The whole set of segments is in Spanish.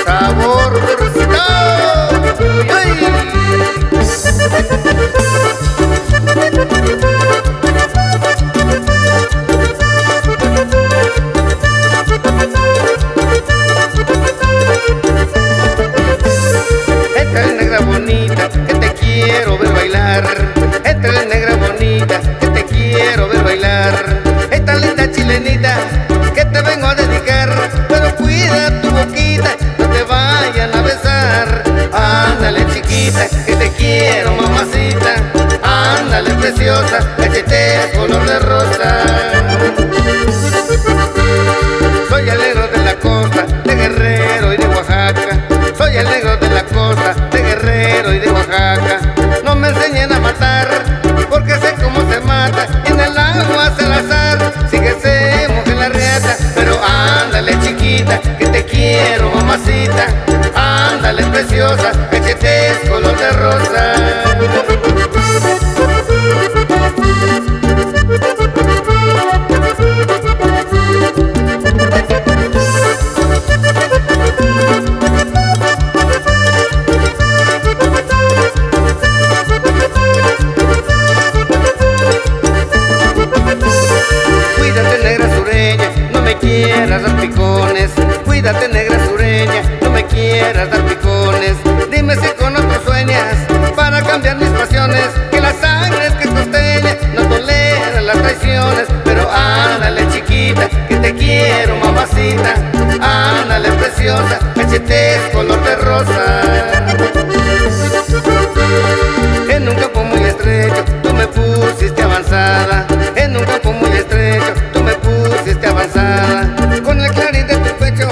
Saborcito. Entra negra bonita, que te quiero ver bailar. Entra negra bonita, que te quiero ver bailar. Esta linda chilenita que te vengo a dedicar, pero cuida tu boquita, no te vayan a besar. Ándale chiquita, que te quiero mamacita. Ándale preciosa, cachetea color de rosa. Soy el negro de la costa, de Guerrero y de Oaxaca. Soy el negro de la costa, de Guerrero y de Oaxaca. No me enseñen a matar, porque sé cómo se mata. Y en el agua se la azar, sí que se moja la riata. Pero ándale chiquita, que te quiero mamacita. Ándale preciosa, cachetes color de rosa. Cuídate negra sureña, no me quieras dar picones. Cuídate negra sureña, no me quieras dar picones. Dime si con otro sueñas, para cambiar mis pasiones. Que la sangre es que costeña, no tolera las traiciones. Pero ándale chiquita, que te quiero mamacita. Ándale preciosa, cachetes color de rosa. En un campo muy estrecho, tú me pusiste avanzada. En un campo muy estrecho, tú me pusiste avanzada. Con el clarín de tu pecho,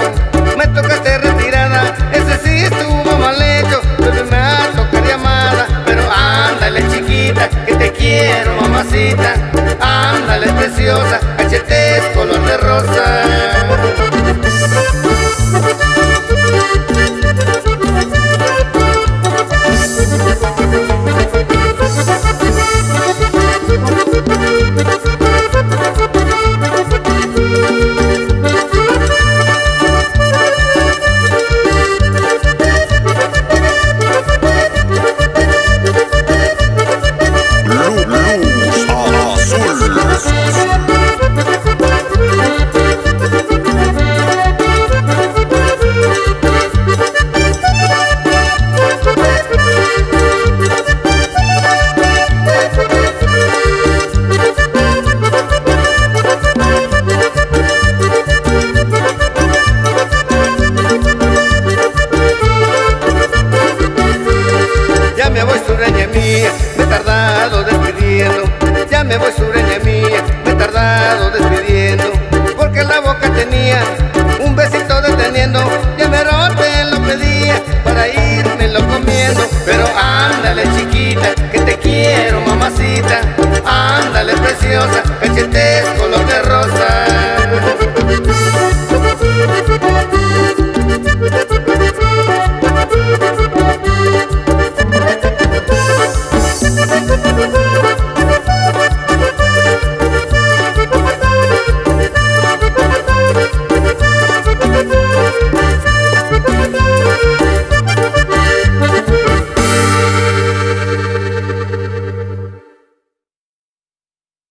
me tocaste retirada. Ese sí estuvo mal hecho, pero me ha tocado llamada. Pero ándale chiquita, que te quiero mamacita. Ándale preciosa, cachetes color de rosa. Ya me voy sureña mía, me he tardado despidiendo. Ya me voy sureña mía, me he tardado despidiendo. Porque la boca tenía un besito deteniendo. Ya me te lo pedía para irme lo comiendo. Pero ándale chiquita, que te quiero mamacita. Ándale preciosa,